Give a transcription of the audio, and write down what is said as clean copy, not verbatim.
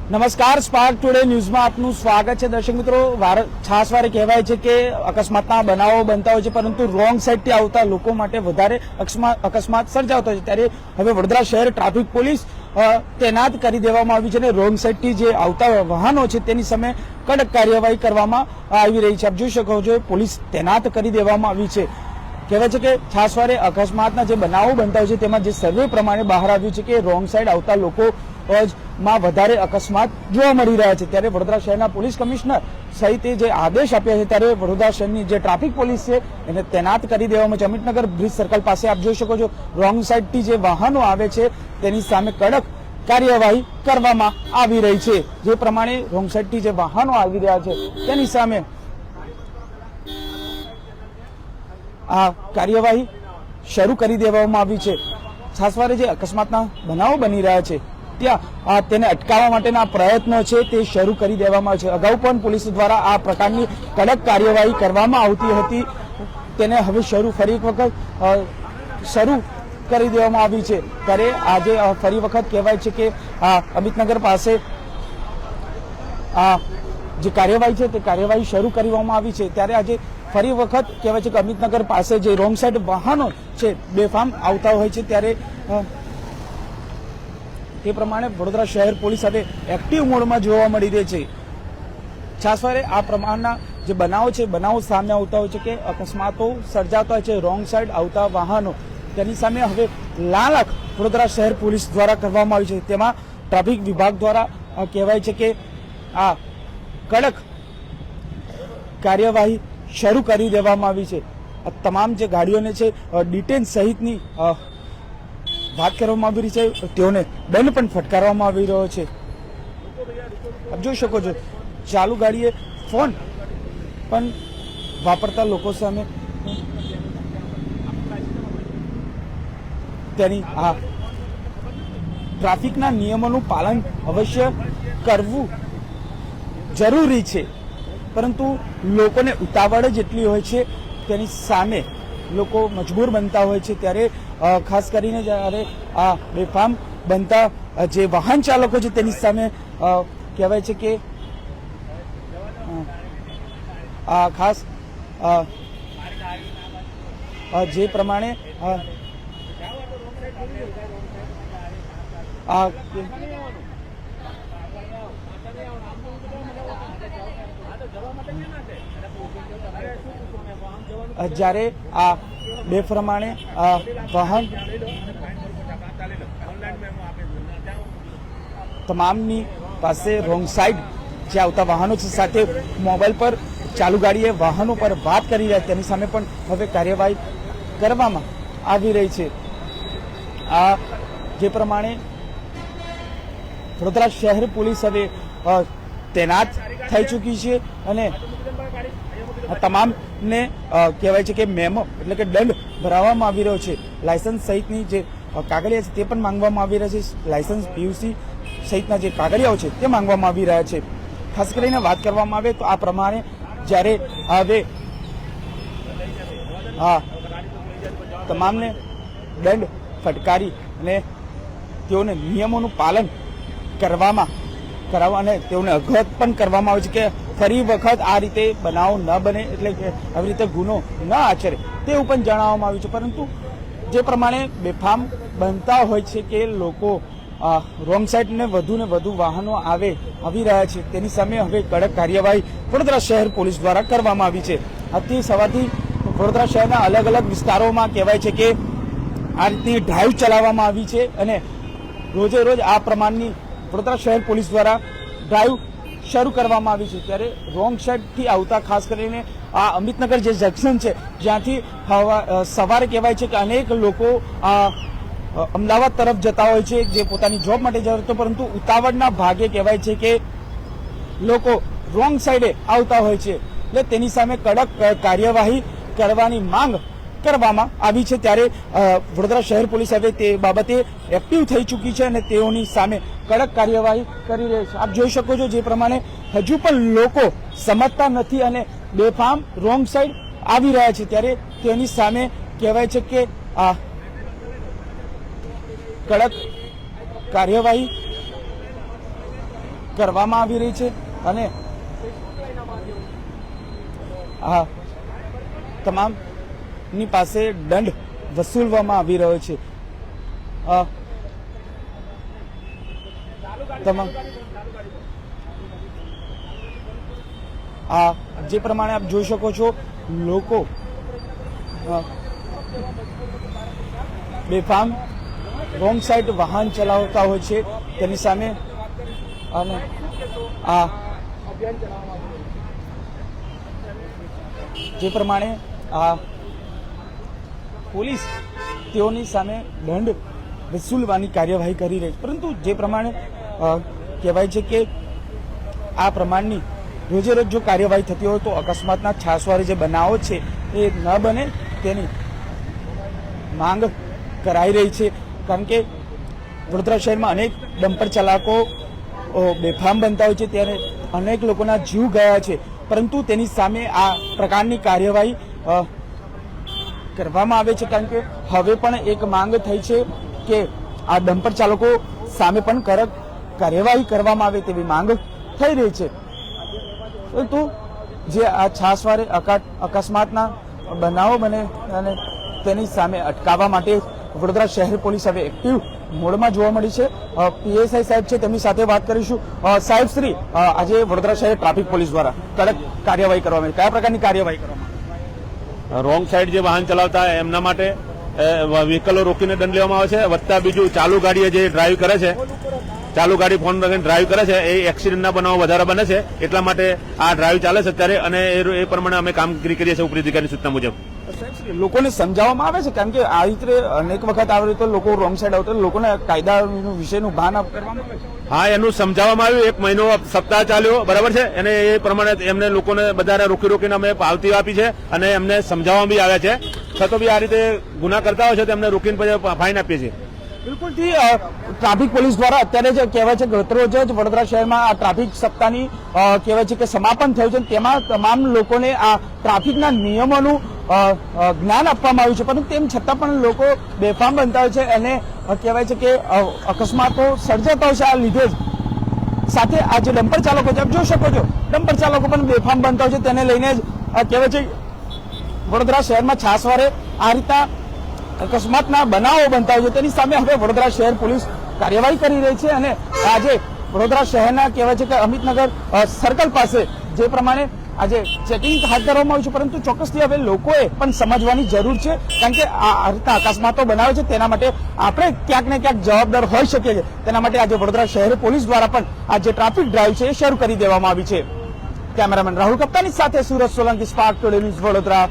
નમસ્કાર, spark today ન્યૂઝમાં આપનું સ્વાગત છે। દર્શક મિત્રો, છાસવારે કહેવાય છે કે અકસ્માતના બનાવો બનતા હોય છે, પરંતુ રોંગ સાઈડથી આવતા લોકો માટે વધારે અકસ્માત સર્જાતો હોય છે। ત્યારે હવે વડોદરા શહેર ટ્રાફિક પોલીસ તૈનાત કરી દેવામાં આવી છે અને રોંગ સાઈડથી જે આવતા વાહનો છે તેની સામે કડક કાર્યવાહી કરવામાં આવી રહી છે। આપ જોઈ શકો છો, પોલીસ તૈનાત કરી દેવામાં આવી છે। કહેવાય છે કે છાસવારે અકસ્માતના જે બનાવો બનતા હોય છે તેમાં જે સર્વે પ્રમાણે બહાર આવ્યું છે કે રોંગ સાઈડ આવતા લોકો માં વધારે અકસ્માત જોવા મળી રહ્યા છે। ત્યારે વડોદરા શહેરના પોલીસ કમિશનર સહિત જે આદેશ આપ્યા છે, ત્યારે વડોદરા શહેરની જે ટ્રાફિક પોલીસ છે એને તૈનાત કરી દેવામાં છે। અમિતનગર બ્રિજ સર્કલ પાસે આપ જોઈ શકો છો, રોંગ સાઈડથી જે વાહનો આવે છે તેની સામે કડક કાર્યવાહી કરવામાં આવી રહી છે। જે પ્રમાણે રોંગ સાઈડથી જે વાહનો આવી રહ્યા છે તેની સામે આ કાર્યવાહી શરૂ કરી દેવામાં આવી છે। છાસવારે જે અકસ્માતના બનાવો બની રહ્યા છે ત્યાં તેને અટકાવવા માટેના પ્રયત્નો છે તે શરૂ કરી દેવામાં છે। અગાઉ પણ પોલીસ દ્વારા આ પ્રકારની કડક કાર્યવાહી કરવામાં આવતી હતી, તેને હવે ફરી એક વખત શરૂ કરી દેવામાં આવી છે। ત્યારે આજે ફરી વખત કહેવાય છે કે અમિતનગર પાસે જે કાર્યવાહી છે તે કાર્યવાહી શરૂ કરવામાં આવી છે। ત્યારે આજે ફરી વખત કહેવાય છે કે અમિતનગર પાસે જે રોંગ સાઈડ વાહનો છે બેફામ આવતા હોય છે, ત્યારે તે પ્રમાણે વડોદરા શહેર પોલીસ હવે એક્ટિવ મોડમાં જોવા મળી રહી છે। છાસવારે આ પ્રમાણના જે બનાવો છે, બનાવો સામે આવતા હોય છે કે અકસ્માતો સર્જાતા હોય છે રોંગ સાઈડ આવતા વાહનો, તેની સામે હવે લાલાખ વડોદરા શહેર પોલીસ દ્વારા કરવામાં આવી છે। તેમાં ટ્રાફિક વિભાગ દ્વારા કહેવાય છે કે આ કડક કાર્યવાહી શરૂ કરી દેવામાં આવી છે। તમામ જે ગાડીઓને છે ડિટેન સહિતની વાત કરવામાં આવી રહી છે, તેઓને દંડ પણ ફટકારવામાં આવી રહ્યો છે। આપ જોઈ શકો છો, ચાલુ ગાડીએ ફોન પણ વાપરતા લોકો સામે તેની ટ્રાફિકના નિયમોનું પાલન અવશ્ય કરવું જરૂરી છે, પરંતુ લોકોને ઉતાવળ જ એટલી હોય છે, તેની સામે લોકો મજબૂર બનતા હોય છે। ત્યારે ખાસ કરીને જ્યારે આ બેફામ બનતા જે વાહન ચાલકો છે તેની સામે કહેવાય છે કે ખાસ જે પ્રમાણે જ્યારે આ બે પ્રમાણે વાહન તમામની પાસે રોંગ સાઈડ જે આવતા વાહનો છે સાથે મોબાઈલ પર ચાલુ ગાડીએ વાહનો પર વાત કરી રહ્યા, તેની સામે પણ હવે કાર્યવાહી કરવામાં આવી રહી છે। આ જે પ્રમાણે વડોદરા શહેર પોલીસ હવે તૈનાત થઈ ચૂકી છે અને તમામને કહેવાય છે કે મેમો એટલે કે દંડ ભરાવવામાં આવી રહ્યો છે। લાયસન્સ સહિતની જે કાગળિયા છે તે પણ માંગવામાં આવી રહ્યા છે। લાયસન્સ, પીયુસી સહિતના જે કાગળિયાઓ છે તે માંગવામાં આવી રહ્યા છે। ખાસ કરીને વાત કરવામાં આવે તો આ પ્રમાણે જ્યારે હવે તમામને દંડ ફટકારી અને તેઓને નિયમોનું પાલન કરાવવા અને તેઓને અવગત પણ કરવામાં આવે છે કે ફરી વખત આ રીતે બનાવ ન બને, એટલે કે આવી રીતે ગુનો ન આચરે તેવું પણ જણાવવામાં આવ્યું છે। પરંતુ જે પ્રમાણે બેફામ બનતા હોય છે કે લોકો રોંગ સાઈડને વધુ વાહનો આવી રહ્યા છે, તેની સામે હવે કડક કાર્યવાહી વડોદરા શહેર પોલીસ દ્વારા કરવામાં આવી છે। આજથી સવારથી વડોદરા શહેરના અલગ અલગ વિસ્તારોમાં કહેવાય છે કે આ રીતની ડ્રાઈવ ચલાવવામાં આવી છે અને રોજે રોજ આ પ્રમાણની વડોદરા શહેર પોલીસ દ્વારા ડ્રાઈવ શરૂ કરવામાં આવી છે। ત્યારે રોંગ સાઈડથી આવતા ખાસ કરીને આ અમિતનગર જે જંકશન છે, જ્યાંથી સવારે કહેવાય છે કે અનેક લોકો અમદાવાદ તરફ જતા હોય છે, જે પોતાની જોબ માટે જતો, પરંતુ ઉતાવળના ભાગે કહેવાય છે કે લોકો રોંગ સાઈડે આવતા હોય છે, એટલે તેની સામે કડક કાર્યવાહી કરવાની માંગ કરવામાં આવી છે। ત્યારે વડોદરા શહેર પોલીસ હવે તે બાબતે એક્ટિવ થઈ ચૂકી છે અને તેઓની સામે કડક કાર્યવાહી કરી રહી છે। આપ જોઈ શકો છો, જે પ્રમાણે હજુ પણ લોકો સમજતા નથી અને બેફામ રોંગ સાઈડ આવી રહ્યા છે, ત્યારે તેની સામે કહેવાય છે કે કડક કાર્યવાહી કરવામાં આવી રહી છે અને આ તમામની પાસે દંડ વસૂલવામાં આવી રહ્યો છે. તમામ જે પ્રમાણે આપ જોઈ શકો છો, લોકો બેફામ રોંગ સાઈડ વાહન ચલાવતા હોય છે તેની સામે અને જે પ્રમાણે પોલીસ તેઓની સામે દંડ વસૂલવાની કાર્યવાહી કરી રહી છે. પરંતુ જે પ્રમાણે કહેવાય છે કે આ પ્રમાણની રોજે રોજ જો કાર્યવાહી થતી હોય તો અકસ્માતના છાસવારે જે બનાવો છે એ ન બને તેની માંગ કરાઈ રહી છે. કારણ કે વડોદરા શહેરમાં અનેક ડમ્પર ચાલકો બેફામ બનતા હોય છે, ત્યારે અનેક લોકોના જીવ ગયા છે. પરંતુ તેની સામે આ પ્રકારની કાર્યવાહી કરવામાં આવે છે. કારણ કે હવે પણ એક માંગ થઈ છે કે આ ડમ્પર ચાલકો સામે પણ કડક કાર્યવાહી કરવામાં આવે તેવી માંગ થઈ રહી છે. પરંતુ જે આ છાસવારે અકસ્માતના બનાવો બને અને તેની સામે અટકાવવા માટે વડોદરા શહેર પોલીસ હવે એક્ટિવ મોડમાં જોવા મળી છે. પીએસઆઈ સાહેબ છે, તેમની સાથે વાત કરીશું. સાહેબ શ્રી, આજે વડોદરા શહેર ટ્રાફિક પોલીસ દ્વારા કડક કાર્યવાહી કરવામાં આવી, કયા પ્રકારની કાર્યવાહી કરવામાં આવી? રોંગ સાઈડ જે વાહન ચલાવતા એમના માટે વ્હીકલો રોકીને દંડ લેવામાં આવે છે. વત્તા બીજું ચાલુ ગાડીએ જે ડ્રાઈવ કરે છે, ચાલુ ગાડી ફોન રાખીને ડ્રાઈવ કરે છે, એ એક્સિડન્ટના બનાવો વધારે બને છે. એટલા માટે આ ડ્રાઈવ ચાલે છે અત્યારે અને એ પ્રમાણે અમે કામગીરી કરીએ છીએ ઉપરી અધિકારીની સૂચના મુજબ. લોકોને સમજાવવામાં આવે છે, કારણ કે આ રીતે અનેક વખત આવે તો લોકો રોંગ સાઈડ આવતા લોકોને કાયદા વિશેનું ભાન કરવામાં આવે છે. હા, એનું સમજાવવામાં આવ્યું. 1 મહિનો સપ્તાહ ચાલ્યો, બરાબર છે, અને એ પ્રમાણે એમને લોકોને બધાને રોકીને અમે પાવતી આપી છે અને એમને સમજાવવામાં બી આવ્યા છે. છતાં બી આ રીતે ગુના કરતા હોય છે તો એમને રોકીને પછી ફાઇન આપીએ છીએ. બિલકુલથી ટ્રાફિક પોલીસ દ્વારા અત્યારે જે કહેવાય છે ગતરોજ જ વડોદરા શહેરમાં આ ટ્રાફિક સપ્તાહની કહેવાય છે કે સમાપન થયું છે. તેમાં તમામ લોકોને આ ટ્રાફિકના નિયમોનું જ્ઞાન આપવામાં આવ્યું છે, પરંતુ તેમ છતાં પણ લોકો બેફામ બનતા હોય છે અને કહેવાય છે કે અકસ્માતો સર્જાતા હોય છે. આ લીધે જ સાથે આ જે ડમ્પર ચાલકો છે, આપ જોઈ શકો છો, ડમ્પર ચાલકો પણ બેફામ બનતા હોય છે. તેને લઈને જ કહેવાય છે વડોદરા શહેરમાં છાસવારે આ રીતના અકસ્માતના બનાવો બનતા હોય છે. તેની સામે હવે વડોદરા શહેર પોલીસ કાર્યવાહી કરી રહી છે અને આજે વડોદરા શહેરના કહેવાય છે કે અમિતનગર સર્કલ પાસે જે પ્રમાણે આજે ચેકિંગ હાથ ધરવામાં આવ્યું છે. પરંતુ ચોક્કસથી હવે લોકોએ પણ સમજવાની જરૂર છે, કારણ કે આ રીતના અકસ્માતો બનાવે છે તેના માટે આપણે ક્યાંક ને ક્યાંક જવાબદાર હોઈ શકીએ છીએ. તેના માટે આજે વડોદરા શહેર પોલીસ દ્વારા પણ આ જે ટ્રાફિક ડ્રાઈવ છે એ શરૂ કરી દેવામાં આવી છે. કેમેરામેન રાહુલ કપ્તાની સાથે Surat Solanki, spark today news, Vadodara.